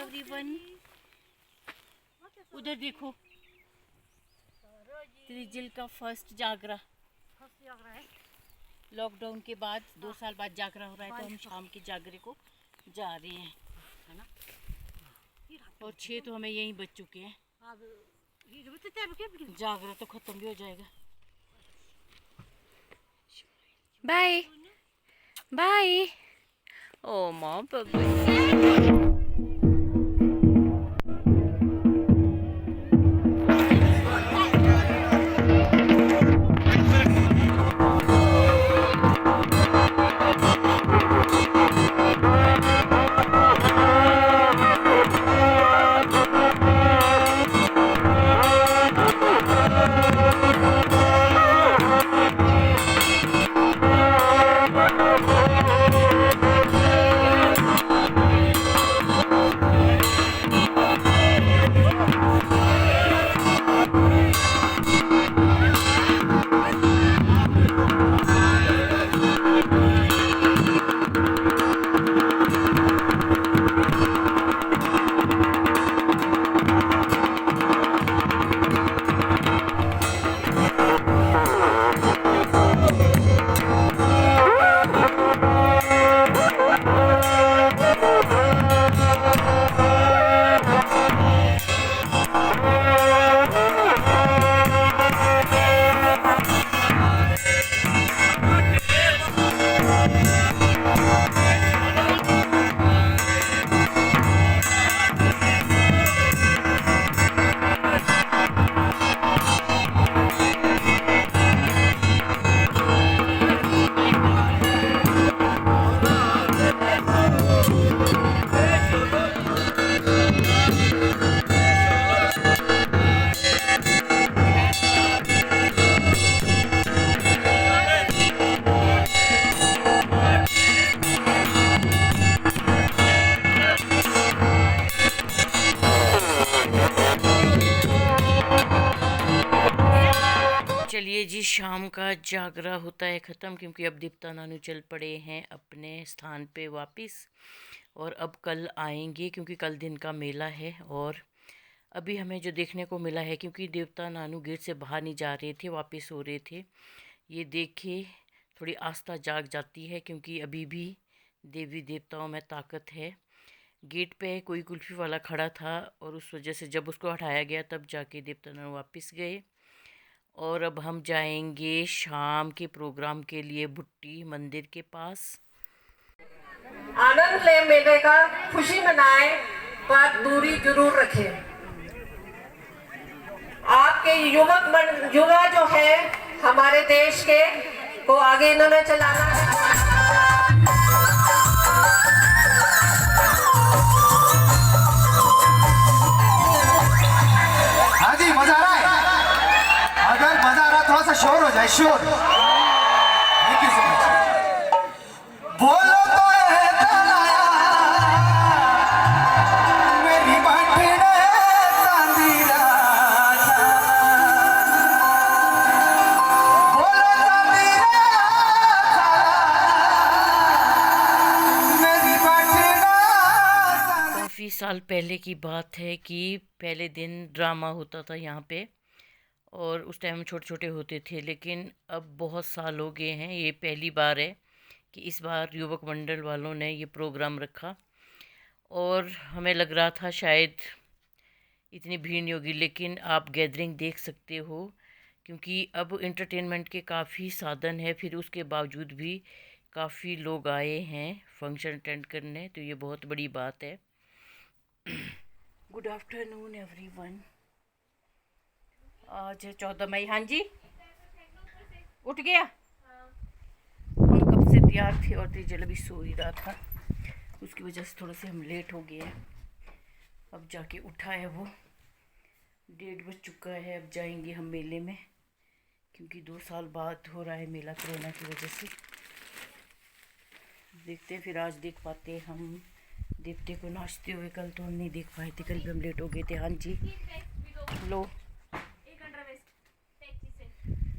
Everyone, उधर देखो त्रिजिल का फर्स्ट जागरा है। लॉकडाउन के बाद 2 साल बाद जागरा हो रहा है, तो हम शाम के जागरे को जा रहे हैं, है ना। और 6 तो हमें यहीं बच चुके हैं। जागरा तो खत्म भी हो जाएगा। Bye bye. ओ माँ बब्बू। चलिए जी, शाम का जागरा होता है ख़त्म, क्योंकि अब दीप्ता नानू चल पड़े हैं अपने स्थान पे वापस। और अब कल आएंगे, क्योंकि कल दिन का मेला है। और अभी हमें जो देखने को मिला है, क्योंकि देवता नानू गेट से बाहर नहीं जा रहे थे, वापस हो रहे थे, ये देख के थोड़ी आस्था जाग जाती है, क्योंकि अभी भी देवी देवताओं में ताकत है। गेट पे कोई कुल्फ़ी वाला खड़ा था, और उस वजह से जब उसको हटाया गया तब जाके देवता नानू वापस गए। और अब हम जाएंगे शाम के प्रोग्राम के लिए भुट्टी मंदिर के पास। आनंद ले मेले का, खुशी मनाएं पर दूरी जरूर रखें। आपके युवा जो है हमारे देश के, को आगे इन्होंने चलाना है। हाँ जी, मजा आ रहा है? अगर मजा आ रहा थोड़ा सा शोर हो जाए, शोर। Thank you so much. बोलो तो है तलाया, मेरी बाटी ने चांदी राजा। बोलो चांदी राजा, मेरी बाटी ने। काफ़ी साल पहले की बात है कि पहले दिन ड्रामा होता था यहाँ पे, और उस टाइम हम छोटे छोटे होते थे। लेकिन अब बहुत साल हो गए हैं, ये पहली बार है कि इस बार युवक मंडल वालों ने ये प्रोग्राम रखा। और हमें लग रहा था शायद इतनी भीड़ नहीं होगी, लेकिन आप गैदरिंग देख सकते हो, क्योंकि अब इंटरटेनमेंट के काफ़ी साधन है, फिर उसके बावजूद भी काफ़ी लोग आए हैं फंक्शन अटेंड करने, तो ये बहुत बड़ी बात है। Good afternoon everyone. आज है 14 मई। हाँ जी, उठ गया। हम कब से तैयार थे, और त्रिजल अभी सो ही रहा था, उसकी वजह से थोड़ा से हम लेट हो गए हैं। अब जाके उठा है वो, 1:30 बज चुका है। अब जाएंगे हम मेले में, क्योंकि 2 साल बाद हो रहा है मेला कोरोना की वजह से। देखते हैं फिर आज देख पाते हैं हम देवते को नाचते हुए। कल तो हम नहीं देख पाए थे, कल भी हम लेट हो गए थे। हाँ जी, लो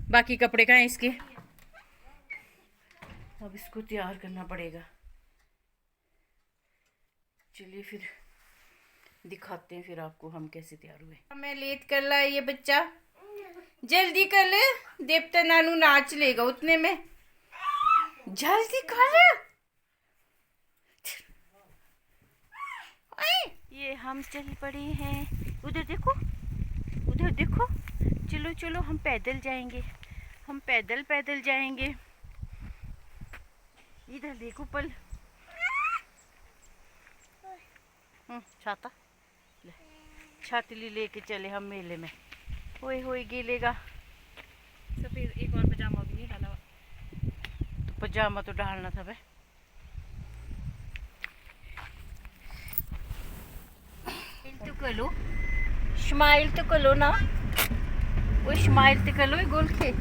बाकी कपड़े कहाँ हैं इसके, अब इसको तैयार करना पड़ेगा। चलिए फिर दिखाते हैं फिर आपको हम कैसे तैयार हुए। मैं लेट कर ला ये बच्चा, जल्दी कर ले, देवता नानू नाच लेगा उतने में, जल्दी कर। ये हम चल पड़े हैं, उधर देखो, उधर देखो, चलो चलो हम पैदल जाएंगे, हम पैदल पैदल जाएंगे। इधर देखो पल, छाता ले, छातली लेके चले हम मेले में। होए गिलेगा। सफेद एक और पजामा भी नहीं डाला। तो पजामा तो डालना था भाई। तो करो, स्माइल तो करो ना, वो स्माइल तो करो गोल के,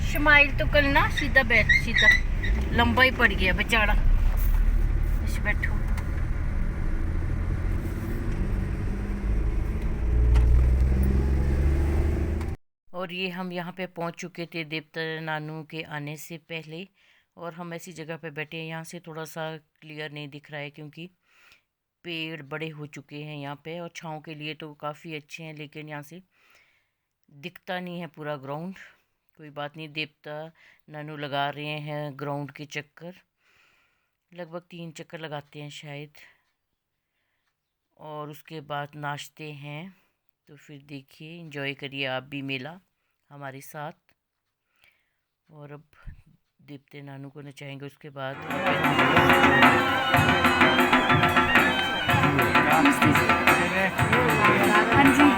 स्माइल तो करना। सीधा बैठ, सीधा, लंबा ही पड़ गया बेचारा। बस बैठो। और ये हम यहाँ पे पहुँच चुके थे देवता नानू के आने से पहले, और हम ऐसी जगह पे बैठे हैं। यहाँ से थोड़ा सा क्लियर नहीं दिख रहा है क्योंकि पेड़ बड़े हो चुके हैं यहाँ पे, और छाँव के लिए तो काफ़ी अच्छे हैं, लेकिन यहाँ से दिखता नहीं है पूरा ग्राउंड। कोई बात नहीं, देवता नानू लगा रहे हैं ग्राउंड के चक्कर, लगभग 3 चक्कर लगाते हैं शायद, और उसके बाद नाचते हैं। तो फिर देखिए, एंजॉय करिए आप भी मेला हमारे साथ। और अब देवते नानू को नचाएंगे, उसके बाद हाँ जी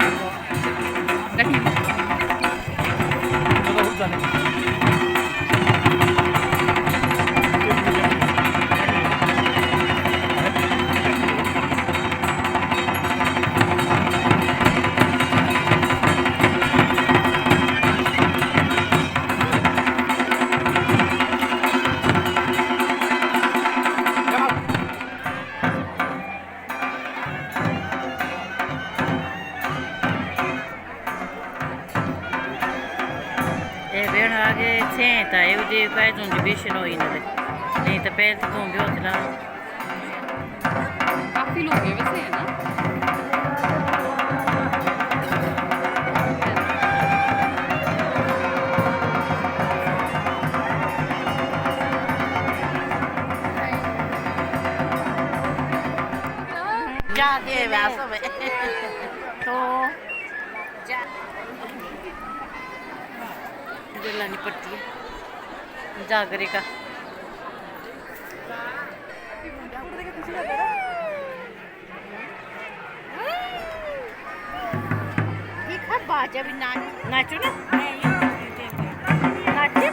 आगे senta eu devo fare un vicino in niente per con gli काफी लोग हैं वैसे, है ना? जाके वैसा में तो लानी पड़ती है जागरे का। बाजा भी नाचो ना, नाचो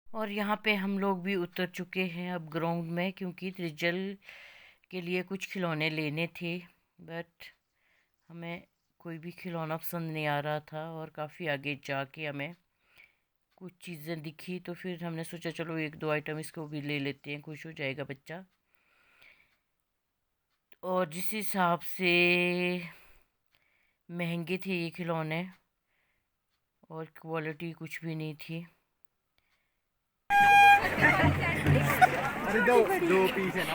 और यहाँ पे हम लोग भी उतर चुके हैं अब ग्राउंड में, क्योंकि त्रिजल के लिए कुछ खिलौने लेने थे, बट हमें कोई भी खिलौना पसंद नहीं आ रहा था। और काफ़ी आगे जाके हमें कुछ चीज़ें दिखी, तो फिर हमने सोचा चलो 1-2 आइटम इसको भी ले लेते हैं, खुश हो जाएगा बच्चा। और जिस हिसाब से महंगे थे ये खिलौने और क्वालिटी कुछ भी नहीं थी। अरे दो पीस है ना।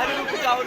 अरे रुक जाओ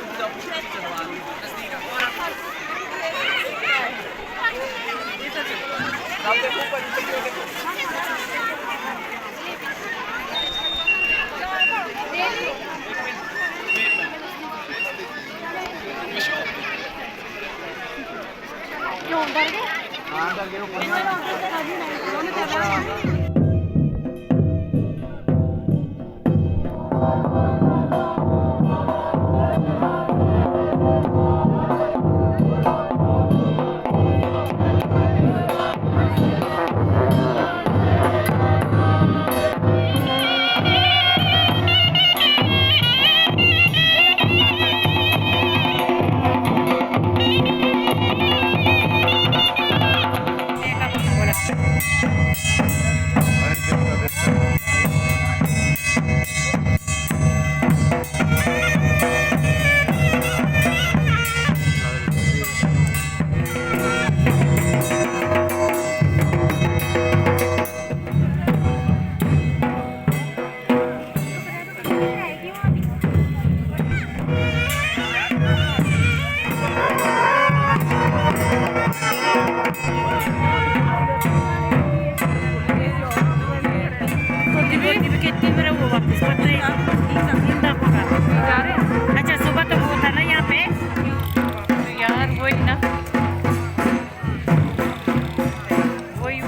अच्छा सुबह तो वो था ना यहाँ पे यार, वही ना, वही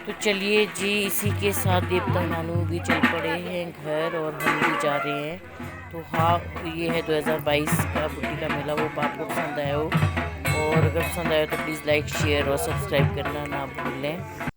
तो चलिए जी, इसी के साथ देवता नानू भी चल पड़े हैं घर और हम भी जा रहे हैं। तो हाँ, ये है 2022 का बुट्टी का मेला। वो आपको पसंद आया हो, और अगर पसंद आया तो प्लीज़ लाइक शेयर और सब्सक्राइब करना ना भूलें।